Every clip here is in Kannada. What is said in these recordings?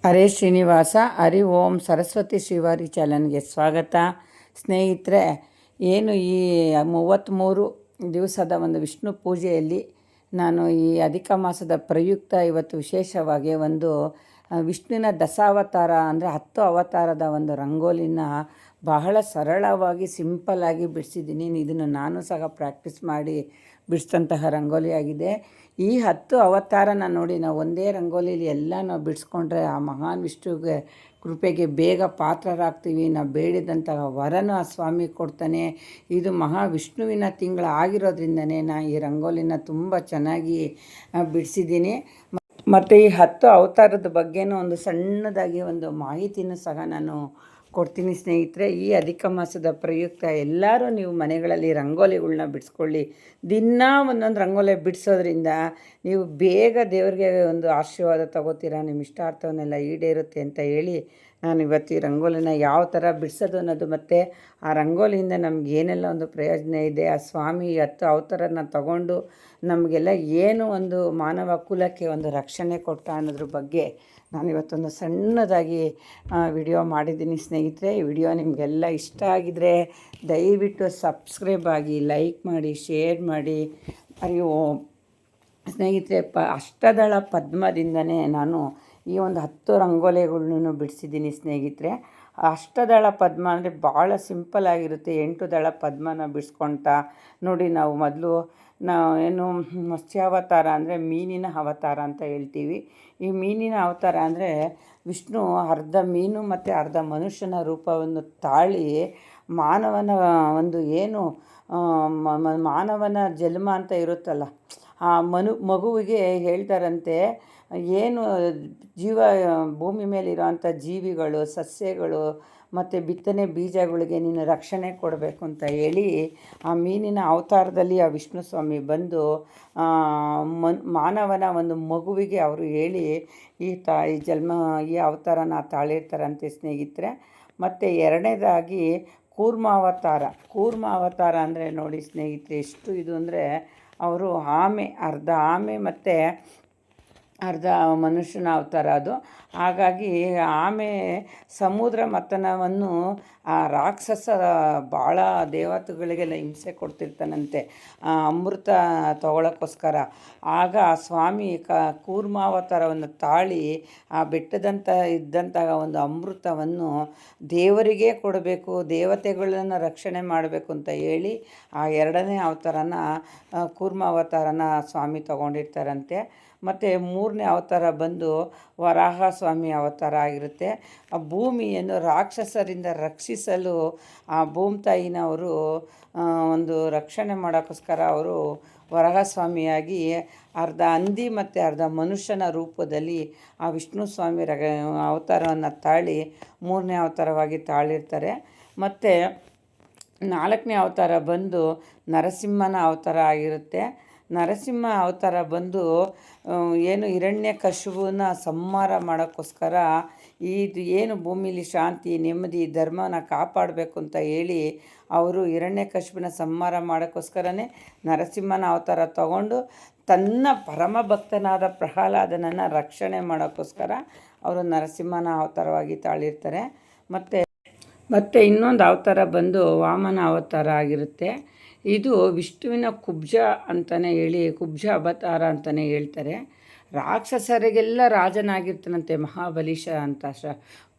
ಹರೇ ಶ್ರೀನಿವಾಸ ಹರಿ ಓಂ ಸರಸ್ವತಿ ಶ್ರೀವಾರಿ ಚಾನಲ್ಗೆ ಸ್ವಾಗತ. ಸ್ನೇಹಿತರೆ, ಏನು ಈ 33 ದಿವಸದ ಒಂದು ವಿಷ್ಣು ಪೂಜೆಯಲ್ಲಿ ನಾನು ಈ ಅಧಿಕ ಮಾಸದ ಪ್ರಯುಕ್ತ ಇವತ್ತು ವಿಶೇಷವಾಗಿ ಒಂದು ವಿಷ್ಣುವಿನ ದಶಾವತಾರ ಅಂದರೆ 10 ಅವತಾರದ ಒಂದು ರಂಗೋಲಿನ ಬಹಳ ಸರಳವಾಗಿ ಸಿಂಪಲ್ಲಾಗಿ ಬಿಡಿಸಿದ್ದೀನಿ. ಇದನ್ನು ನಾನು ಸಹ ಪ್ರಾಕ್ಟೀಸ್ ಮಾಡಿ ಬಿಡಿಸಿದಂತಹ ರಂಗೋಲಿಯಾಗಿದೆ. ಈ 10 ಅವತಾರನ ನೋಡಿ ನಾವು ಒಂದೇ ರಂಗೋಲಿಲಿ ಎಲ್ಲ ನಾವು ಬಿಡಿಸ್ಕೊಂಡ್ರೆ ಆ ಮಹಾನ್ ವಿಷ್ಣುವಿಗೆ ಕೃಪೆಗೆ ಬೇಗ ಪಾತ್ರರಾಗ್ತೀವಿ. ನಾವು ಬೇಡಿದಂತಹ ವರನು ಆ ಸ್ವಾಮಿ ಕೊಡ್ತಾನೆ. ಇದು ಮಹಾವಿಷ್ಣುವಿನ ತಿಂಗಳು ಆಗಿರೋದ್ರಿಂದನೇ ನಾನು ಈ ರಂಗೋಲಿನ ತುಂಬ ಚೆನ್ನಾಗಿ ಬಿಡಿಸಿದ್ದೀನಿ. ಮತ್ತು ಈ 10 ಅವತಾರದ ಬಗ್ಗೆನೂ ಒಂದು ಸಣ್ಣದಾಗಿ ಒಂದು ಮಾಹಿತಿನೂ ಸಹ ನಾನು ಕೊಡ್ತೀನಿ ಸ್ನೇಹಿತರೆ. ಈ ಅಧಿಕ ಮಾಸದ ಪ್ರಯುಕ್ತ ಎಲ್ಲರೂ ನೀವು ಮನೆಗಳಲ್ಲಿ ರಂಗೋಲಿಗಳನ್ನ ಬಿಡಿಸ್ಕೊಳ್ಳಿ. ದಿನ ಒಂದೊಂದು ರಂಗೋಲಿ ಬಿಡಿಸೋದ್ರಿಂದ ನೀವು ಬೇಗ ದೇವರಿಗೆ ಒಂದು ಆಶೀರ್ವಾದ ತಗೋತೀರಾ, ನಿಮ್ಮ ಇಷ್ಟಾರ್ಥವನ್ನೆಲ್ಲ ಈಡೇರುತ್ತೆ ಅಂತ ಹೇಳಿ ನಾನು ಇವತ್ತು ಈ ರಂಗೋಲಿನ ಯಾವ ಥರ ಬಿಡಿಸೋದು ಅನ್ನೋದು ಮತ್ತು ಆ ರಂಗೋಲಿಯಿಂದ ನಮ್ಗೆ ಏನೆಲ್ಲ ಒಂದು ಪ್ರಯೋಜನ ಇದೆ, ಆ ಸ್ವಾಮಿ 10 ಅವತಾರನ ತಗೊಂಡು ನಮಗೆಲ್ಲ ಏನು ಒಂದು ಮಾನವ ಕುಲಕ್ಕೆ ಒಂದು ರಕ್ಷಣೆ ಕೊಟ್ಟ ಅನ್ನೋದ್ರ ಬಗ್ಗೆ ನಾನು ಇವತ್ತೊಂದು ಸಣ್ಣದಾಗಿ ವಿಡಿಯೋ ಮಾಡಿದ್ದೀನಿ ಸ್ನೇಹಿತರೆ. ಈ ವಿಡಿಯೋ ನಿಮಗೆಲ್ಲ ಇಷ್ಟ ಆಗಿದರೆ ದಯವಿಟ್ಟು ಸಬ್ಸ್ಕ್ರೈಬ್ ಆಗಿ, ಲೈಕ್ ಮಾಡಿ, ಶೇರ್ ಮಾಡಿ. ಅಯ್ಯೋ ಸ್ನೇಹಿತರೆ, ಅಷ್ಟದಳ ಪದ್ಮದಿಂದನೇ ನಾನು ಈ ಒಂದು 10 ರಂಗೋಲಿಗಳನ್ನು ಬಿಡಿಸಿದ್ದೀನಿ ಸ್ನೇಹಿತರೆ. ಅಷ್ಟದಳ ಪದ್ಮ ಅಂದರೆ ಭಾಳ ಸಿಂಪಲ್ಲಾಗಿರುತ್ತೆ. 8 ದಳ ಪದ್ಮನ ಬಿಡಿಸ್ಕೊಳ್ತಾ ನೋಡಿ. ನಾವು ಮೊದಲು ಏನು ಮತ್ಸ್ಯಾವತಾರ ಅಂದರೆ ಮೀನಿನ ಅವತಾರ ಅಂತ ಹೇಳ್ತೀವಿ. ಈ ಮೀನಿನ ಅವತಾರ ಅಂದರೆ ವಿಷ್ಣು ಅರ್ಧ ಮೀನು ಮತ್ತು ಅರ್ಧ ಮನುಷ್ಯನ ರೂಪವನ್ನು ತಾಳಿ ಮಾನವನ ಒಂದು ಏನು ಮಾನವನ ಜನ್ಮ ಅಂತ ಇರುತ್ತಲ್ಲ, ಆ ಮಗುವಿಗೆ ಹೇಳ್ತಾರಂತೆ ಏನು ಜೀವ ಭೂಮಿ ಮೇಲಿರೋವಂಥ ಜೀವಿಗಳು, ಸಸ್ಯಗಳು ಮತ್ತು ಬಿತ್ತನೆ ಬೀಜಗಳಿಗೆ ನೀನು ರಕ್ಷಣೆ ಕೊಡಬೇಕು ಅಂತ ಹೇಳಿ ಆ ಮೀನಿನ ಅವತಾರದಲ್ಲಿ ಆ ವಿಷ್ಣು ಸ್ವಾಮಿ ಬಂದು ಮಾನವನ ಒಂದು ಮಗುವಿಗೆ ಅವರು ಹೇಳಿ ಈ ಈ ಅವತಾರನ ತಾಳಿರ್ತಾರಂತೆ ಸ್ನೇಹಿತರೆ. ಮತ್ತು ಎರಡನೇದಾಗಿ ಕೂರ್ಮ ಅವತಾರ ಅಂದರೆ ನೋಡಿ ಸ್ನೇಹಿತರೆ, ಎಷ್ಟು ಇದು ಅಂದರೆ ಅವರು ಅರ್ಧ ಆಮೆ ಮತ್ತು ಅರ್ಧ ಮನುಷ್ಯನ ಅವತಾರ ಅದು. ಹಾಗಾಗಿ ಆಮೆ ಸಮುದ್ರ ಮಥನವನ್ನು ಆ ರಾಕ್ಷಸ ಭಾಳ ದೇವತೆಗಳಿಗೆಲ್ಲ ಹಿಂಸೆ ಕೊಡ್ತಿರ್ತಾನಂತೆ ಅಮೃತ ತಗೊಳ್ಳೋಕ್ಕೋಸ್ಕರ. ಆಗ ಆ ಸ್ವಾಮಿ ಕೂರ್ಮಾವತಾರವನ್ನು ತಾಳಿ ಆ ಇದ್ದಂತಹ ಒಂದು ಅಮೃತವನ್ನು ದೇವರಿಗೆ ಕೊಡಬೇಕು, ದೇವತೆಗಳನ್ನು ರಕ್ಷಣೆ ಮಾಡಬೇಕು ಅಂತ ಹೇಳಿ ಆ 2ನೇ ಅವತಾರನ ಕೂರ್ಮಾವತಾರನ ಸ್ವಾಮಿ ತಗೊಂಡಿರ್ತಾರಂತೆ. ಮತ್ತು 3ನೇ ಅವತಾರ ಬಂದು ವರಾಹ ಸ್ವಾಮಿ ಅವತಾರ ಆಗಿರುತ್ತೆ. ಆ ಭೂಮಿಯನ್ನು ರಾಕ್ಷಸರಿಂದ ರಕ್ಷಿಸಲು ಆ ಭೂಮಿತಾಯಿನ ಅವರು ಒಂದು ರಕ್ಷಣೆ ಮಾಡೋಕ್ಕೋಸ್ಕರ ಅವರು ವರಾಹ ಸ್ವಾಮಿಯಾಗಿ ಅರ್ಧ ಹಂದಿ ಮತ್ತು ಅರ್ಧ ಮನುಷ್ಯನ ರೂಪದಲ್ಲಿ ಆ ವಿಷ್ಣು ಸ್ವಾಮಿ ಅವತಾರವನ್ನು ತಾಳಿ 3ನೇ ಅವತಾರವಾಗಿ ತಾಳಿರ್ತಾರೆ. ಮತ್ತು 4ನೇ ಅವತಾರ ಬಂದು ನರಸಿಂಹನ ಅವತಾರ ಆಗಿರುತ್ತೆ. ನರಸಿಂಹ ಅವತಾರ ಬಂದು ಏನು ಹಿರಣ್ಯಕಶಿಪುನ ಸಂಹಾರ ಮಾಡೋಕ್ಕೋಸ್ಕರ ಇದು ಏನು ಭೂಮಿಲಿ ಶಾಂತಿ, ನೆಮ್ಮದಿ, ಧರ್ಮನ ಕಾಪಾಡಬೇಕು ಅಂತ ಹೇಳಿ ಅವರು ಹಿರಣ್ಯಕಶಿಪುನ ಸಂಹಾರ ಮಾಡೋಕ್ಕೋಸ್ಕರನೇ ನರಸಿಂಹನ ಅವತಾರ ತಗೊಂಡು ತನ್ನ ಪರಮ ಭಕ್ತನಾದ ಪ್ರಹ್ಲಾದನನ್ನು ರಕ್ಷಣೆ ಮಾಡೋಕ್ಕೋಸ್ಕರ ಅವರು ನರಸಿಂಹನ ಅವತಾರವಾಗಿ ತಾಳಿರ್ತಾರೆ. ಮತ್ತು ಇನ್ನೊಂದು ಅವತಾರ ಬಂದು ವಾಮನ ಅವತಾರ ಆಗಿರುತ್ತೆ. ಇದು ವಿಷ್ಣುವಿನ ಕುಬ್ಜ ಅಂತಲೇ ಹೇಳಿ ಕುಬ್ಜ ಅವತಾರ ಅಂತಲೇ ಹೇಳ್ತಾರೆ. ರಾಕ್ಷಸರಿಗೆಲ್ಲ ರಾಜನಾಗಿರ್ತಾನಂತೆ ಮಹಾಬಲಿಶ ಅಂತ.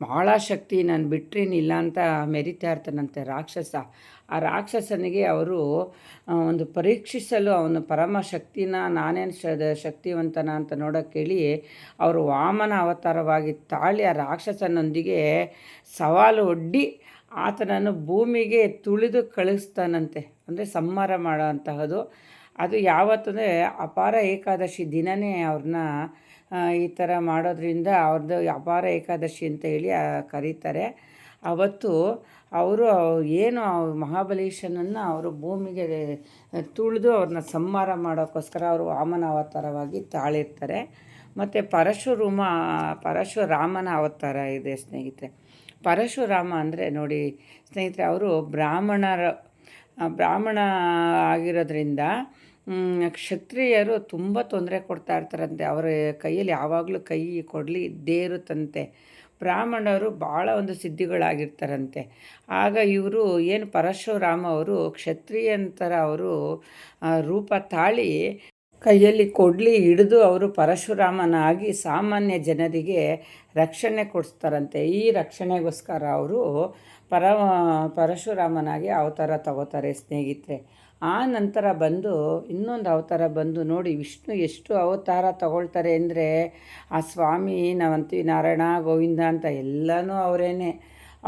ಭಾಳ ಶಕ್ತಿ, ನಾನು ಬಿಟ್ರೇನಿಲ್ಲ ಅಂತ ಮೆರಿತಾ ಇರ್ತಾನಂತೆ ರಾಕ್ಷಸ. ಆ ರಾಕ್ಷಸನಿಗೆ ಅವರು ಒಂದು ಪರೀಕ್ಷಿಸಲು ಅವನು ಪರಮ ಶಕ್ತಿನ ನಾನೇನು ಶಕ್ತಿವಂತನ ಅಂತ ನೋಡೋಕ್ಕೇಳಿ ಅವರು ವಾಮನ ಅವತಾರವಾಗಿ ತಾಳಿ ಆ ರಾಕ್ಷಸನೊಂದಿಗೆ ಸವಾಲು ಒಡ್ಡಿ ಆತನನ್ನು ಭೂಮಿಗೆ ತುಳಿದು ಕಳಿಸ್ತಾನಂತೆ, ಅಂದರೆ ಸಂಹಾರ ಮಾಡೋ ಅಂತಹದ್ದು. ಅದು ಯಾವತ್ತಂದರೆ ಅಪಾರ ಏಕಾದಶಿ ದಿನವೇ ಅವ್ರನ್ನ ಈ ಥರ ಮಾಡೋದ್ರಿಂದ ಅವ್ರದ್ದು ಅಪಾರ ಏಕಾದಶಿ ಅಂತ ಹೇಳಿ ಕರೀತಾರೆ. ಅವತ್ತು ಅವರು ಏನು ಮಹಾಬಲೇಶನನ್ನು ಅವರು ಭೂಮಿಗೆ ತುಳಿದು ಅವ್ರನ್ನ ಸಂಹಾರ ಮಾಡೋಕ್ಕೋಸ್ಕರ ಅವರು ವಾಮನ ಅವತಾರವಾಗಿ ತಾಳಿರ್ತಾರೆ. ಮತ್ತು ಪರಶುರಾಮನ ಅವತಾರ ಇದೆ ಸ್ನೇಹಿತರೆ. ಪರಶುರಾಮ ಅಂದರೆ ನೋಡಿ ಸ್ನೇಹಿತರೆ, ಅವರು ಬ್ರಾಹ್ಮಣ ಆಗಿರೋದ್ರಿಂದ ಕ್ಷತ್ರಿಯರು ತುಂಬ ತೊಂದರೆ ಕೊಡ್ತಾ ಇರ್ತಾರಂತೆ. ಅವರ ಕೈಯಲ್ಲಿ ಯಾವಾಗಲೂ ಕೈ ಕೊಡಲಿ ಇದ್ದೇ ಇರುತ್ತಂತೆ. ಬ್ರಾಹ್ಮಣರು ಭಾಳ ಒಂದು ಸಿದ್ಧಿಗಳಾಗಿರ್ತಾರಂತೆ. ಆಗ ಇವರು ಏನು ಪರಶುರಾಮ ಅವರು ಕ್ಷತ್ರಿಯಂತರ ಅವರು ರೂಪ ತಾಳಿ ಕೈಯಲ್ಲಿ ಕೊಡಲಿ ಹಿಡಿದು ಅವರು ಪರಶುರಾಮನಾಗಿ ಸಾಮಾನ್ಯ ಜನರಿಗೆ ರಕ್ಷಣೆ ಕೊಡಿಸ್ತಾರಂತೆ. ಈ ರಕ್ಷಣೆಗೋಸ್ಕರ ಅವರು ಪರ ಪರಶುರಾಮನಾಗಿ ಅವತಾರ ತಗೋತಾರೆ ಸ್ನೇಹಿತರೆ. ಆ ನಂತರ ಬಂದು ಇನ್ನೊಂದು ಅವತಾರ ಬಂದು ನೋಡಿ, ವಿಷ್ಣು ಎಷ್ಟು ಅವತಾರ ತಗೊಳ್ತಾರೆ ಅಂದರೆ ಆ ಸ್ವಾಮಿ ನಾವಂತೀವಿ ನಾರಾಯಣ ಗೋವಿಂದ ಅಂತ ಎಲ್ಲನೂ ಅವರೇನೆ.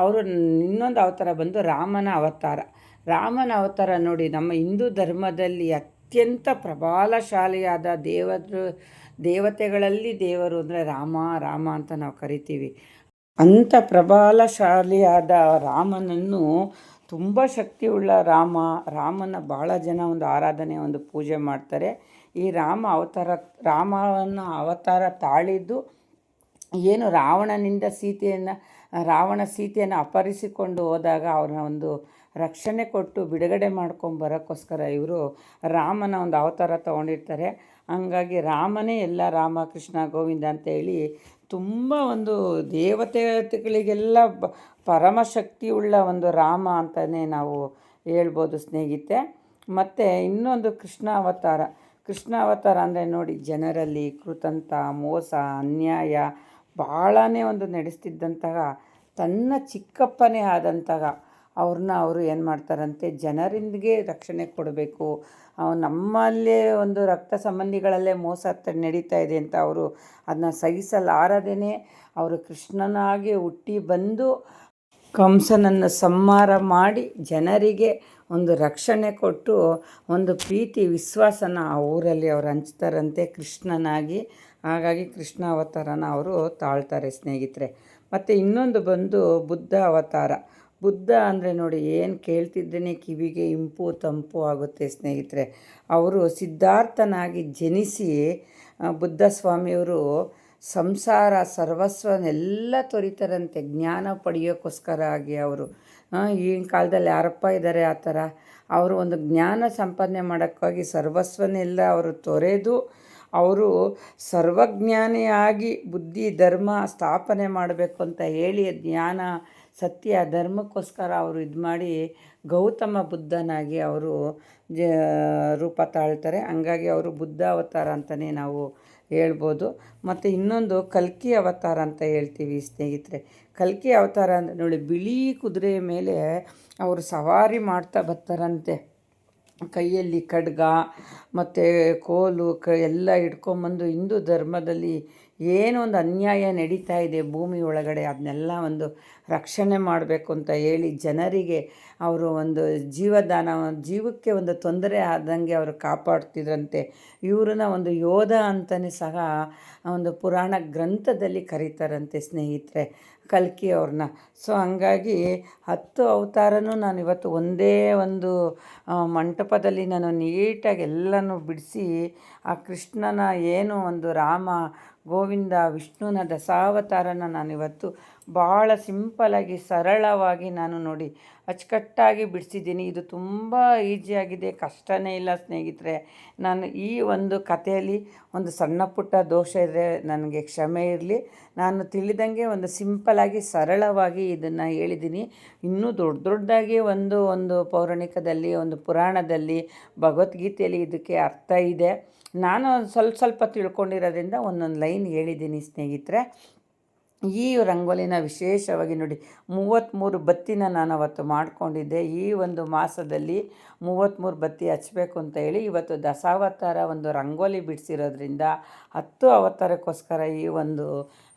ಅವರು ಇನ್ನೊಂದು ಅವತಾರ ಬಂದು ರಾಮನ ಅವತಾರ. ರಾಮನ ಅವತಾರ ನೋಡಿ, ನಮ್ಮ ಹಿಂದೂ ಧರ್ಮದಲ್ಲಿ ಅತ್ಯಂತ ಪ್ರಬಲಶಾಲಿಯಾದ ದೇವತೆಗಳಲ್ಲಿ ದೇವರು ಅಂದರೆ ರಾಮ ರಾಮ ಅಂತ ನಾವು ಕರಿತೀವಿ. ಅಂಥ ಪ್ರಬಲಶಾಲಿಯಾದ ರಾಮನನ್ನು ತುಂಬ ಶಕ್ತಿಯುಳ್ಳ ರಾಮನ ಭಾಳ ಜನ ಒಂದು ಆರಾಧನೆ ಒಂದು ಪೂಜೆ ಮಾಡ್ತಾರೆ. ಈ ರಾಮನ ಅವತಾರ ತಾಳಿದ್ದು ಏನು ರಾವಣ ಸೀತೆಯನ್ನು ಅಪಹರಿಸಿಕೊಂಡು ಹೋದಾಗ ಅವ್ರನ್ನ ಒಂದು ರಕ್ಷಣೆ ಕೊಟ್ಟು ಬಿಡುಗಡೆ ಬರೋಕ್ಕೋಸ್ಕರ ಇವರು ರಾಮನ ಒಂದು ಅವತಾರ ತೊಗೊಂಡಿರ್ತಾರೆ. ಹಂಗಾಗಿ ರಾಮನೇ ಎಲ್ಲ ರಾಮ ಕೃಷ್ಣ ಗೋವಿಂದ ಅಂತೇಳಿ ತುಂಬ ಒಂದು ದೇವತೆಗಳಿಗೆಲ್ಲ ಪರಮಶಕ್ತಿಯುಳ್ಳ ಒಂದು ರಾಮ ಅಂತಲೇ ನಾವು ಹೇಳ್ಬೋದು ಸ್ನೇಹಿತೆ. ಮತ್ತು ಇನ್ನೊಂದು ಕೃಷ್ಣ ಅವತಾರ ಅಂದರೆ ನೋಡಿ, ಜನರಲ್ಲಿ ಕೃತಂತ ಮೋಸ ಅನ್ಯಾಯ ಭಾಳನೇ ಒಂದು ನಡೆಸ್ತಿದ್ದಂತಹ ತನ್ನ ಚಿಕ್ಕಪ್ಪನೇ ಆದಂತಹ ಅವರು ಏನು ಮಾಡ್ತಾರಂತೆ, ಜನರಿಂದಿಗೆ ರಕ್ಷಣೆ ಕೊಡಬೇಕು, ನಮ್ಮಲ್ಲೇ ಒಂದು ರಕ್ತ ಸಂಬಂಧಿಗಳಲ್ಲೇ ಮೋಸ ನಡೀತಾ ಇದೆ ಅಂತ ಅವರು ಅದನ್ನ ಸಹಿಸಲಾರದೇ ಅವರು ಕೃಷ್ಣನಾಗಿ ಹುಟ್ಟಿ ಬಂದು ಕಂಸನನ್ನು ಸಂಹಾರ ಮಾಡಿ ಜನರಿಗೆ ಒಂದು ರಕ್ಷಣೆ ಕೊಟ್ಟು ಒಂದು ಪ್ರೀತಿ ವಿಶ್ವಾಸನ ಆ ಊರಲ್ಲಿ ಅವರು ಹಂಚ್ತಾರಂತೆ ಕೃಷ್ಣನಾಗಿ. ಹಾಗಾಗಿ ಕೃಷ್ಣ ಅವತಾರನ ಅವರು ತಾಳ್ತಾರೆ ಸ್ನೇಹಿತರೆ. ಮತ್ತು ಇನ್ನೊಂದು ಬಂದು ಬುದ್ಧ ಅವತಾರ. ಬುದ್ಧ ಅಂದರೆ ನೋಡಿ, ಏನು ಕೇಳ್ತಿದ್ದೇನೆ ಕಿವಿಗೆ ಇಂಪು ತಂಪು ಆಗುತ್ತೆ ಸ್ನೇಹಿತರೆ. ಅವರು ಸಿದ್ಧಾರ್ಥನಾಗಿ ಜನಿಸಿ ಬುದ್ಧ ಸ್ವಾಮಿಯವರು ಸಂಸಾರ ಸರ್ವಸ್ವನೆಲ್ಲ ತೊರಿತಾರಂತೆ ಜ್ಞಾನ ಪಡೆಯೋಕ್ಕೋಸ್ಕರ ಆಗಿ. ಅವರು ಈಗಿನ ಕಾಲದಲ್ಲಿ ಯಾರಪ್ಪ ಇದ್ದಾರೆ ಆ ಥರ? ಅವರು ಒಂದು ಜ್ಞಾನ ಸಂಪಾದನೆ ಮಾಡೋಕ್ಕಾಗಿ ಸರ್ವಸ್ವನೆಲ್ಲ ಅವರು ತೊರೆದು ಅವರು ಸರ್ವಜ್ಞಾನಿಯಾಗಿ ಬುದ್ಧಿ ಧರ್ಮ ಸ್ಥಾಪನೆ ಮಾಡಬೇಕು ಅಂತ ಹೇಳಿ ಜ್ಞಾನ ಸತ್ಯ ಧರ್ಮಕ್ಕೋಸ್ಕರ ಅವರು ಇದು ಮಾಡಿ ಗೌತಮ ಬುದ್ಧನಾಗಿ ಅವರು ರೂಪ ತಾಳ್ತಾರೆ. ಹಂಗಾಗಿ ಅವರು ಬುದ್ಧ ಅವತಾರ ಅಂತಲೇ ನಾವು ಹೇಳ್ಬೋದು. ಮತ್ತು ಇನ್ನೊಂದು ಕಲ್ಕಿ ಅವತಾರ ಅಂತ ಹೇಳ್ತೀವಿ ಸ್ನೇಹಿತರೆ. ಕಲ್ಕಿ ಅವತಾರ ಅಂದರೆ ನೋಡಿ, ಬಿಳಿ ಕುದುರೆಯ ಮೇಲೆ ಅವರು ಸವಾರಿ ಮಾಡ್ತಾ ಬರ್ತಾರಂತೆ. ಕೈಯಲ್ಲಿ ಖಡ್ಗ ಮತ್ತು ಕೋಲು ಎಲ್ಲ ಹಿಡ್ಕೊಂಬಂದು ಹಿಂದೂ ಧರ್ಮದಲ್ಲಿ ಏನೋ ಒಂದು ಅನ್ಯಾಯ ನಡೀತಾ ಇದೆ ಭೂಮಿ ಒಳಗಡೆ, ಅದನ್ನೆಲ್ಲ ಒಂದು ರಕ್ಷಣೆ ಮಾಡಬೇಕು ಅಂತ ಹೇಳಿ ಜನರಿಗೆ ಅವರು ಒಂದು ಜೀವಕ್ಕೆ ಒಂದು ತೊಂದರೆ ಆದಂಗೆ ಅವರು ಕಾಪಾಡ್ತಿದ್ರಂತೆ. ಇವ್ರನ್ನ ಒಂದು ಯೋಧ ಅಂತಲೇ ಸಹ ಒಂದು ಪುರಾಣ ಗ್ರಂಥದಲ್ಲಿ ಕರೀತಾರಂತೆ ಸ್ನೇಹಿತರೆ ಕಲ್ಕಿ ಅವ್ರನ್ನ. ಸೊ ಹಂಗಾಗಿ 10 ಅವತಾರನೂ ನಾನು ಇವತ್ತು ಒಂದೇ ಒಂದು ಮಂಟಪದಲ್ಲಿ ನಾನು ನೀಟಾಗಿ ಎಲ್ಲನೂ ಬಿಡಿಸಿ ಆ ಕೃಷ್ಣನ ಏನು ಒಂದು ರಾಮ ಗೋವಿಂದ ವಿಷ್ಣುನ ದಶಾವತಾರನ ನಾನಿವತ್ತು ಭಾಳ ಸಿಂಪಲಾಗಿ ಸರಳವಾಗಿ ನಾನು ನೋಡಿ ಅಚ್ಚುಕಟ್ಟಾಗಿ ಬಿಡಿಸಿದ್ದೀನಿ. ಇದು ತುಂಬ ಈಸಿಯಾಗಿದೆ, ಕಷ್ಟನೇ ಇಲ್ಲ ಸ್ನೇಹಿತರೆ. ನಾನು ಈ ಒಂದು ಕಥೆಯಲ್ಲಿ ಒಂದು ಸಣ್ಣ ಪುಟ್ಟ ದೋಷ ಇದ್ದರೆ ನನಗೆ ಕ್ಷಮೆ ಇರಲಿ. ನಾನು ತಿಳಿದಂಗೆ ಒಂದು ಸಿಂಪಲಾಗಿ ಸರಳವಾಗಿ ಇದನ್ನು ಹೇಳಿದ್ದೀನಿ. ಇನ್ನೂ ದೊಡ್ಡದಾಗಿ ಒಂದು ಪೌರಾಣಿಕದಲ್ಲಿ ಒಂದು ಪುರಾಣದಲ್ಲಿ ಭಗವದ್ಗೀತೆಯಲ್ಲಿ ಇದಕ್ಕೆ ಅರ್ಥ ಇದೆ. ನಾನು ಸ್ವಲ್ಪ ತಿಳ್ಕೊಂಡಿರೋದ್ರಿಂದ ಒಂದೊಂದು ಲೈನ್ ಹೇಳಿದ್ದೀನಿ ಸ್ನೇಹಿತರೆ. ಈ ರಂಗೋಲಿನ ವಿಶೇಷವಾಗಿ ನೋಡಿ 33 ಬತ್ತಿನ ನಾನು ಅವತ್ತು ಮಾಡಿಕೊಂಡಿದ್ದೆ. ಈ ಒಂದು ಮಾಸದಲ್ಲಿ 33 ಬತ್ತಿ ಹಚ್ಚಬೇಕು ಅಂತ ಹೇಳಿ ಇವತ್ತು ದಶಾವತಾರ ಒಂದು ರಂಗೋಲಿ ಬಿಡಿಸಿರೋದ್ರಿಂದ 10 ಅವತಾರಕ್ಕೋಸ್ಕರ ಈ ಒಂದು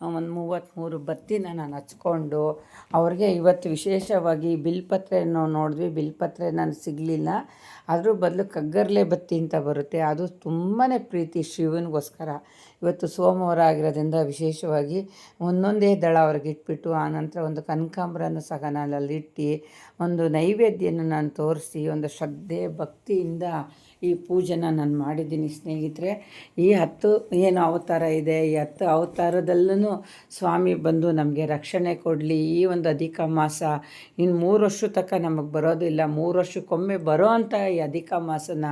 33 ಬತ್ತಿನ ನಾನು ಹಚ್ಕೊಂಡು ಅವ್ರಿಗೆ ಇವತ್ತು ವಿಶೇಷವಾಗಿ ಬಿಲ್ಪತ್ರೆಯನ್ನು ನೋಡಿದ್ವಿ. ಬಿಲ್ಪತ್ರೆ ನಾನು ಸಿಗಲಿಲ್ಲ, ಅದ್ರ ಬದಲು ಕಗ್ಗರ್ಲೆ ಬತ್ತಿ ಅಂತ ಬರುತ್ತೆ, ಅದು ತುಂಬಾ ಪ್ರೀತಿ ಶಿವನಿಗೋಸ್ಕರ. ಇವತ್ತು ಸೋಮವಾರ ಆಗಿರೋದ್ರಿಂದ ವಿಶೇಷವಾಗಿ ಒಂದೊಂದೇ ದಳ ಅವ್ರಿಗೆ ಇಟ್ಬಿಟ್ಟು ಆನಂತರ ಒಂದು ಕನಕಾಂಬರನ ಸಹ ನಾನು ಅಲ್ಲಿಟ್ಟು ಒಂದು ನೈವೇದ್ಯನ ನಾನು ತೋರಿಸಿ ಒಂದು ಶ್ರದ್ಧೆ ಭಕ್ತಿಯಿಂದ ಈ ಪೂಜೆನ ನಾನು ಮಾಡಿದ್ದೀನಿ ಸ್ನೇಹಿತರೆ. ಈ 10 ಏನು ಅವತಾರ ಇದೆ, ಈ 10 ಅವತಾರದಲ್ಲೂ ಸ್ವಾಮಿ ಬಂದು ನಮಗೆ ರಕ್ಷಣೆ ಕೊಡಲಿ. ಈ ಒಂದು ಅಧಿಕ ಮಾಸ ಇನ್ನು 3 ವರ್ಷದ ತನಕ ನಮಗೆ ಬರೋದಿಲ್ಲ, 3 ವರ್ಷಕ್ಕೊಮ್ಮೆ ಬರೋ ಅಂಥ ಈ ಅಧಿಕ ಮಾಸನ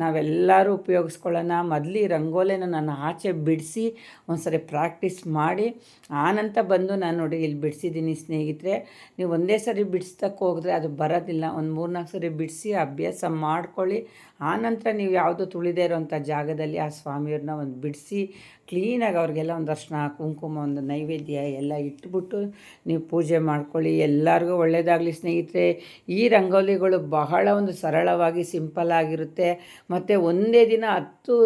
ನಾವೆಲ್ಲರೂ ಉಪಯೋಗಿಸ್ಕೊಳ್ಳೋಣ. ಮೊದಲು ಈ ರಂಗೋಲಿನ ನಾನು ಆಚೆ ಬಿಡಿಸಿ ಒಂದ್ಸರಿ ಪ್ರಾಕ್ಟೀಸ್ ಮಾಡಿ ಆನಂತರ ಬಂದು ನಾನು ನೋಡಿ ಇಲ್ಲಿ ಬಿಡಿಸಿದ್ದೀನಿ ಸ್ನೇಹಿತರೆ. ನೀವು ಒಂದೇ ಸರಿ ಬಿಡಿಸ್ತಕ್ಕೆ ಹೋದರೆ ಅದು ಬರೋದಿಲ್ಲ. ಒಂದು 3-4 ಸರಿ ಬಿಡಿಸಿ ಅಭ್ಯಾಸ ಮಾಡ್ಕೊಳ್ಳಿ. ಆನಂತರ ನೀವು ಯಾವುದು ತುಳಿದೇ ಇರೋವಂಥ ಜಾಗದಲ್ಲಿ ಆ ಸ್ವಾಮಿಯವ್ರನ್ನ ಒಂದು ಬಿಡಿಸಿ ಕ್ಲೀನಾಗಿ ಅವ್ರಿಗೆಲ್ಲ ಒಂದು ಅರ್ಶಿನ ಕುಂಕುಮ ಒಂದು ನೈವೇದ್ಯ ಎಲ್ಲ ಇಟ್ಬಿಟ್ಟು ನೀವು ಪೂಜೆ ಮಾಡ್ಕೊಳ್ಳಿ. ಎಲ್ಲರಿಗೂ ಒಳ್ಳೆಯದಾಗಲಿ ಸ್ನೇಹಿತರೆ. ಈ ರಂಗೋಲಿಗಳು ಬಹಳ ಒಂದು ಸರಳವಾಗಿ ಸಿಂಪಲ್ ಆಗಿರುತ್ತೆ. ಮತ್ತು ಒಂದೇ ದಿನ 10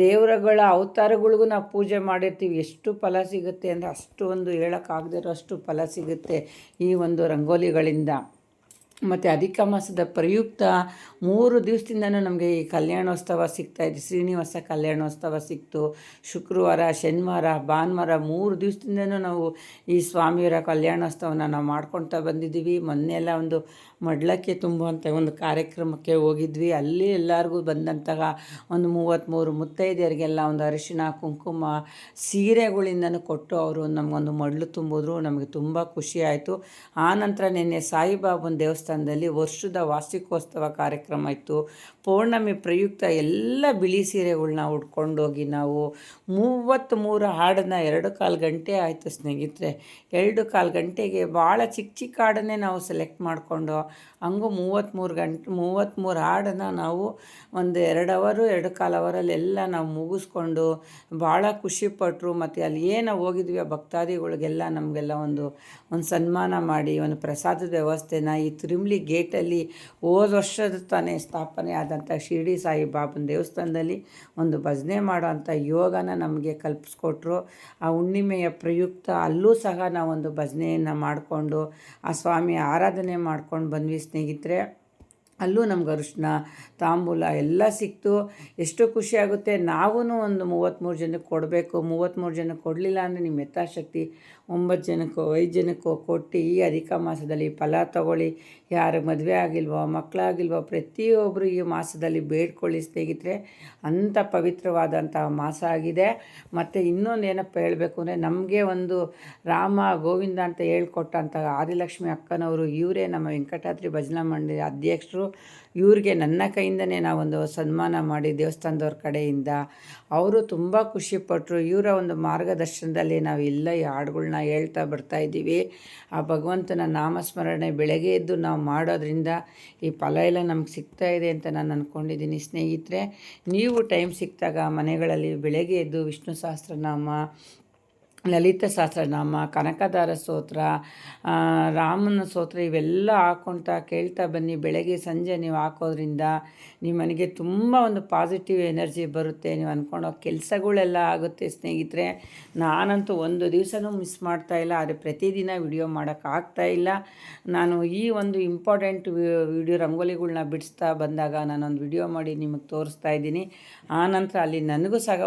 ದೇವರುಗಳ ಅವತಾರಗಳಿಗೂ ನಾವು ಪೂಜೆ ಮಾಡಿರ್ತೀವಿ. ಎಷ್ಟು ಫಲ ಸಿಗುತ್ತೆ ಅಂದರೆ ಅಷ್ಟು ಒಂದು ಹೇಳೋಕ್ಕಾಗದೇ ಇರೋ ಅಷ್ಟು ಫಲ ಸಿಗುತ್ತೆ ಈ ಒಂದು ರಂಗೋಲಿಗಳಿಂದ. ಮತ್ತು ಅಧಿಕ ಮಾಸದ ಪ್ರಯುಕ್ತ 3 ದಿವಸದಿಂದನೂ ನಮಗೆ ಈ ಕಲ್ಯಾಣೋತ್ಸವ ಸಿಗ್ತಾಯಿದೆ. ಶ್ರೀನಿವಾಸ ಕಲ್ಯಾಣೋತ್ಸವ ಸಿಕ್ತು. ಶುಕ್ರವಾರ, ಶನಿವಾರ, ಭಾನುವಾರ 3 ದಿವಸದಿಂದನೂ ನಾವು ಈ ಸ್ವಾಮಿಯವರ ಕಲ್ಯಾಣೋತ್ಸವನ ನಾವು ಮಾಡ್ಕೊಳ್ತಾ ಬಂದಿದ್ದೀವಿ. ಮೊನ್ನೆ ಎಲ್ಲ ಒಂದು ಮಡ್ಲಕ್ಕೆ ತುಂಬುವಂಥ ಒಂದು ಕಾರ್ಯಕ್ರಮಕ್ಕೆ ಹೋಗಿದ್ವಿ. ಅಲ್ಲಿ ಎಲ್ಲರಿಗೂ ಬಂದಂತಹ ಒಂದು 33 ಮುತ್ತೈದೆಯರಿಗೆಲ್ಲ ಒಂದು ಅರಿಶಿಣ ಕುಂಕುಮ ಸೀರೆಗಳಿಂದನೂ ಕೊಟ್ಟು ಅವರು ನಮಗೊಂದು ಮಡ್ಲು ತುಂಬಿದ್ರು. ನಮಗೆ ತುಂಬ ಖುಷಿ ಆಯಿತು. ಆನಂತರ ನಿನ್ನೆ ಸಾಯಿಬಾಬನ ದೇವಸ್ಥಾನದಲ್ಲಿ ವರ್ಷದ ವಾರ್ಷಿಕೋತ್ಸವ ಕಾರ್ಯಕ್ರಮ ಇತ್ತು. ಪೌರ್ಣಮಿ ಪ್ರಯುಕ್ತ ಎಲ್ಲ ಬಿಳಿ ಸೀರೆಗಳ್ನ ಉಟ್ಕೊಂಡೋಗಿ ನಾವು 33 ಹಾಡನ್ನು 2.25 ಗಂಟೆ ಆಯಿತು ಸ್ನೇಹಿತರೆ. 2.25 ಗಂಟೆಗೆ ಭಾಳ ಚಿಕ್ಕ ಹಾಡನ್ನೇ ನಾವು ಸೆಲೆಕ್ಟ್ ಮಾಡಿಕೊಂಡು ಹಂಗೂ 33 ಹಾಡನ್ನು ನಾವು ಒಂದು 2 ಅವರು 2.25 ಅವರಲ್ಲೆಲ್ಲ ನಾವು ಮುಗಿಸ್ಕೊಂಡು ಭಾಳ ಖುಷಿಪಟ್ಟರು. ಮತ್ತು ಅಲ್ಲಿ ಏನು ಹೋಗಿದ್ವಿ ಆ ಭಕ್ತಾದಿಗಳಿಗೆಲ್ಲ ನಮಗೆಲ್ಲ ಒಂದು ಸನ್ಮಾನ ಮಾಡಿ ಒಂದು ಪ್ರಸಾದದ ವ್ಯವಸ್ಥೆನ ಈ ತಿರುಮಲಿ ಗೇಟಲ್ಲಿ ಹೋದ ವರ್ಷದ ತಾನೇ ಸ್ಥಾಪನೆ ಆದಂಥ ಶಿರ್ಡಿ ಸಾಯಿಬಾಬನ ದೇವಸ್ಥಾನದಲ್ಲಿ ಒಂದು ಭಜನೆ ಮಾಡೋ ಅಂಥ ಯೋಗನ ನಮಗೆ ಕಲ್ಪಿಸ್ಕೊಟ್ರು. ಆ ಹುಣ್ಣಿಮೆಯ ಪ್ರಯುಕ್ತ ಅಲ್ಲೂ ಸಹ ನಾವೊಂದು ಭಜನೆಯನ್ನು ಮಾಡಿಕೊಂಡು ಆ ಸ್ವಾಮಿ ಆರಾಧನೆ ಮಾಡ್ಕೊಂಡು ಬಂದ್ವಿ ಸ್ನೇಹಿತರೆ. ಅಲ್ಲೂ ನಮ್ಗೆ ಅರಿಶಿನ ತಾಂಬೂಲ ಎಲ್ಲ ಸಿಕ್ತು. ಎಷ್ಟು ಖುಷಿಯಾಗುತ್ತೆ. ನಾವೂ ಒಂದು 33 ಜನಕ್ಕೆ ಕೊಡಬೇಕು. 33 ಜನಕ್ಕೆ ಕೊಡಲಿಲ್ಲ ಅಂದರೆ ನಿಮ್ಮ ಯಥಾಶಕ್ತಿ 9 ಜನಕ್ಕೋ 5 ಜನಕ್ಕೋ ಕೊಟ್ಟು ಈ ಅಧಿಕ ಮಾಸದಲ್ಲಿ ಫಲ ತಗೊಳ್ಳಿ. ಯಾರು ಮದುವೆ ಆಗಿಲ್ವೋ ಮಕ್ಕಳಾಗಿಲ್ವೋ ಪ್ರತಿಯೊಬ್ಬರು ಈ ಮಾಸದಲ್ಲಿ ಬೇಡ್ಕೊಳ್ಳಿ ಸ್ನೇಹಿತರೆ. ಅಂಥ ಪವಿತ್ರವಾದಂಥ ಮಾಸ ಆಗಿದೆ. ಮತ್ತು ಇನ್ನೊಂದು ಏನಪ್ಪ ಹೇಳಬೇಕು ಅಂದರೆ ನಮಗೆ ಒಂದು ರಾಮ ಗೋವಿಂದ ಅಂತ ಹೇಳ್ಕೊಟ್ಟಂಥ ಆದಿಲಕ್ಷ್ಮಿ ಅಕ್ಕನವರು ಇವರೇ ನಮ್ಮ ವೆಂಕಟಾದ್ರಿ ಭಜನಾ ಮಂಡಳಿ ಅಧ್ಯಕ್ಷರು. ಇವ್ರಿಗೆ ನನ್ನ ಕೈಯಿಂದನೇ ನಾವೊಂದು ಸನ್ಮಾನ ಮಾಡಿ ದೇವಸ್ಥಾನದವ್ರ ಕಡೆಯಿಂದ ಅವರು ತುಂಬ ಖುಷಿಪಟ್ಟರು. ಇವರ ಒಂದು ಮಾರ್ಗದರ್ಶನದಲ್ಲಿ ನಾವು ಎಲ್ಲ ಈ ಹಾಡುಗಳ್ನ ಹೇಳ್ತಾ ಬರ್ತಾಯಿದ್ದೀವಿ. ಆ ಭಗವಂತನ ನಾಮಸ್ಮರಣೆ ಬೆಳಗ್ಗೆ ಎದ್ದು ನಾವು ಮಾಡೋದ್ರಿಂದ ಈ ಫಲ ಎಲ್ಲ ನಮ್ಗೆ ಸಿಗ್ತಾಯಿದೆ ಅಂತ ನಾನು ಅಂದ್ಕೊಂಡಿದ್ದೀನಿ ಸ್ನೇಹಿತರೆ. ನೀವು ಟೈಮ್ ಸಿಕ್ಕಿದಾಗ ಮನೆಗಳಲ್ಲಿ ಬೆಳಗ್ಗೆ ಎದ್ದು ವಿಷ್ಣು ಸಹಸ್ರನಾಮ, ಲಲಿತ ಸಹಸ್ರನಾಮ, ಕನಕದಾರ ಸ್ತೋತ್ರ, ರಾಮನ ಸ್ತೋತ್ರ ಇವೆಲ್ಲ ಹಾಕ್ಕೊಳ್ತಾ ಕೇಳ್ತಾ ಬನ್ನಿ. ಬೆಳಗ್ಗೆ ಸಂಜೆ ನೀವು ಹಾಕೋದ್ರಿಂದ ನಿಮ್ಮ ಮನೆಗೆ ತುಂಬ ಒಂದು ಪಾಸಿಟಿವ್ ಎನರ್ಜಿ ಬರುತ್ತೆ. ನೀವು ಅಂದ್ಕೊಳ್ಳೋ ಕೆಲಸಗಳೆಲ್ಲ ಆಗುತ್ತೆ ಸ್ನೇಹಿತರೆ. ನಾನಂತೂ ಒಂದು ದಿವಸನೂ ಮಿಸ್ ಮಾಡ್ತಾಯಿಲ್ಲ. ಆದರೆ ಪ್ರತಿದಿನ ವಿಡಿಯೋ ಮಾಡೋಕ್ಕಾಗ್ತಾಯಿಲ್ಲ. ನಾನು ಈ ಒಂದು ಇಂಪಾರ್ಟೆಂಟ್ ವಿಡಿಯೋ ರಂಗೋಲಿಗಳ್ನ ಬಿಡಿಸ್ತಾ ಬಂದಾಗ ನಾನೊಂದು ವಿಡಿಯೋ ಮಾಡಿ ನಿಮಗೆ ತೋರಿಸ್ತಾ ಇದ್ದೀನಿ. ಆನಂತರ ಅಲ್ಲಿ ನನಗೂ ಸಹ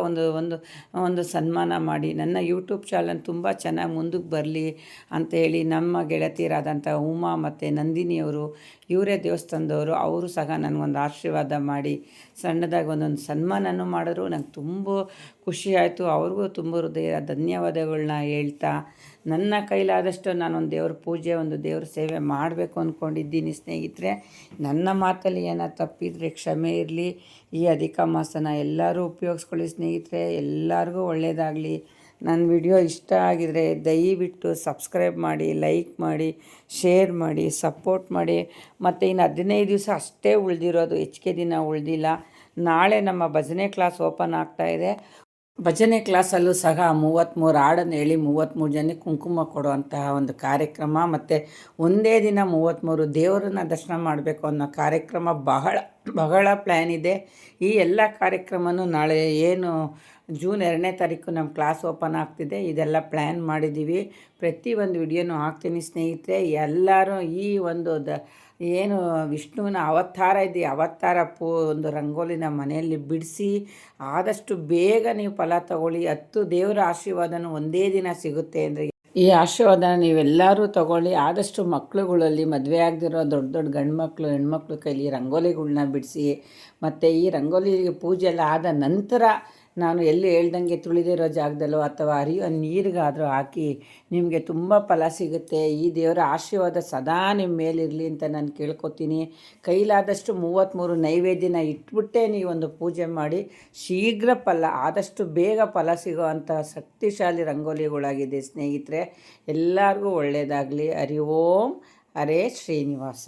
ಒಂದು ಸನ್ಮಾನ ಮಾಡಿ ನನ್ನ ಯೂಟ್ಯೂಬ್ ಚಾನಲ್ ತುಂಬ ಚೆನ್ನಾಗಿ ಮುಂದಕ್ಕೆ ಬರಲಿ ಅಂತೇಳಿ ನಮ್ಮ ಗೆಳತಿಯರಾದಂಥ ಉಮಾ ಮತ್ತು ನಂದಿನಿಯವರು ಇವರೇ ದೇವಸ್ಥಾನದವರು ಅವರು ಸಹ ನನಗೊಂದು ಆಶೀರ್ವಾದ ಮಾಡಿ ಸಣ್ಣದಾಗಿ ಒಂದೊಂದು ಸನ್ಮಾನನೂ ಮಾಡಿದ್ರು. ನಂಗೆ ತುಂಬ ಖುಷಿ ಆಯಿತು. ಅವ್ರಿಗೂ ತುಂಬ ಹೃದಯ ಧನ್ಯವಾದಗಳನ್ನ ಹೇಳ್ತಾ ನನ್ನ ಕೈಲಾದಷ್ಟು ನಾನೊಂದು ದೇವ್ರ ಪೂಜೆ ಒಂದು ದೇವ್ರ ಸೇವೆ ಮಾಡಬೇಕು ಅಂದ್ಕೊಂಡಿದ್ದೀನಿ ಸ್ನೇಹಿತರೆ. ನನ್ನ ಮಾತಲ್ಲಿ ಏನೋ ತಪ್ಪಿದರೆ ಕ್ಷಮೆ ಇರಲಿ. ಈ ಅಧಿಕ ಮಾಸನ ಎಲ್ಲರೂ ಉಪಯೋಗಿಸ್ಕೊಳ್ಳಿ ಸ್ನೇಹಿತರೆ. ಎಲ್ಲರಿಗೂ ಒಳ್ಳೆಯದಾಗಲಿ. ನನ್ನ ವಿಡಿಯೋ ಇಷ್ಟ ಆಗಿದರೆ ದಯವಿಟ್ಟು ಸಬ್ಸ್ಕ್ರೈಬ್ ಮಾಡಿ, ಲೈಕ್ ಮಾಡಿ, ಶೇರ್ ಮಾಡಿ, ಸಪೋರ್ಟ್ ಮಾಡಿ. ಮತ್ತು ಇನ್ನು 15 ದಿವಸ ಅಷ್ಟೇ ಉಳಿದಿರೋದು, ಹೆಚ್ಚಿಗೆ ದಿನ ಉಳಿದಿಲ್ಲ. ನಾಳೆ ನಮ್ಮ ಭಜನೆ ಕ್ಲಾಸ್ ಓಪನ್ ಆಗ್ತಾಯಿದೆ. ಭಜನೆ ಕ್ಲಾಸಲ್ಲೂ ಸಹ 33 ಹಾಡನ್ನು ಹೇಳಿ 33 ಜನಕ್ಕೆ ಕುಂಕುಮ ಕೊಡುವಂತಹ ಒಂದು ಕಾರ್ಯಕ್ರಮ ಮತ್ತು ಒಂದೇ ದಿನ 33 ದೇವರನ್ನ ದರ್ಶನ ಮಾಡಬೇಕು ಅನ್ನೋ ಕಾರ್ಯಕ್ರಮ ಬಹಳ ಪ್ಲ್ಯಾನ್ ಇದೆ. ಈ ಎಲ್ಲ ಕಾರ್ಯಕ್ರಮನೂ ನಾಳೆ ಏನು ಜೂನ್ 2ನೇ ತಾರೀಕು ನಮ್ಮ ಕ್ಲಾಸ್ ಓಪನ್ ಆಗ್ತಿದೆ. ಇದೆಲ್ಲ ಪ್ಲ್ಯಾನ್ ಮಾಡಿದ್ದೀವಿ. ಪ್ರತಿಯೊಂದು ವಿಡಿಯೋನೂ ಹಾಕ್ತೀನಿ ಸ್ನೇಹಿತರೆ. ಎಲ್ಲರೂ ಈ ಒಂದು ಏನು ವಿಷ್ಣುವಿನ ಅವತಾರ ಇದೆ, ಅವತಾರ ಒಂದು ರಂಗೋಲಿನ ಮನೆಯಲ್ಲಿ ಬಿಡಿಸಿ ಆದಷ್ಟು ಬೇಗ ನೀವು ಫಲ ತಗೊಳ್ಳಿ. 10 ದೇವರ ಆಶೀರ್ವಾದನೂ ಒಂದೇ ದಿನ ಸಿಗುತ್ತೆ ಅಂದರೆ ಈ ಆಶೀರ್ವಾದನ ನೀವೆಲ್ಲರೂ ತಗೊಳ್ಳಿ. ಆದಷ್ಟು ಮಕ್ಕಳುಗಳಲ್ಲಿ ಮದುವೆ ಆಗದಿರೋ ದೊಡ್ಡ ದೊಡ್ಡ ಗಂಡು ಮಕ್ಕಳು ಹೆಣ್ಮಕ್ಳು ಕೈಲಿ ರಂಗೋಲಿಗಳ್ನ ಬಿಡಿಸಿ, ಮತ್ತು ಈ ರಂಗೋಲಿ ಪೂಜೆ ಎಲ್ಲ ಆದ ನಂತರ ನಾನು ಎಲ್ಲಿ ಹೇಳ್ದಂಗೆ ತುಳಿದಿರೋ ಜಾಗದಲ್ಲೋ ಅಥವಾ ಹರಿಯೋ ನೀರಿಗಾದರೂ ಹಾಕಿ ನಿಮಗೆ ತುಂಬ ಫಲ ಸಿಗುತ್ತೆ. ಈ ದೇವರ ಆಶೀರ್ವಾದ ಸದಾ ನಿಮ್ಮ ಮೇಲಿರಲಿ ಅಂತ ನಾನು ಕೇಳ್ಕೊತೀನಿ. ಕೈಲಾದಷ್ಟು 33 ನೈವೇದ್ಯನ ಇಟ್ಬಿಟ್ಟೇ ನೀವೊಂದು ಪೂಜೆ ಮಾಡಿ. ಶೀಘ್ರ ಫಲ, ಆದಷ್ಟು ಬೇಗ ಫಲ ಸಿಗೋ ಅಂಥ ಶಕ್ತಿಶಾಲಿ ರಂಗೋಲಿಗಳಾಗಿದೆ ಸ್ನೇಹಿತರೆ. ಎಲ್ಲರಿಗೂ ಒಳ್ಳೆಯದಾಗಲಿ. ಹರಿ ಓಂ. ಹರೇ ಶ್ರೀನಿವಾಸ.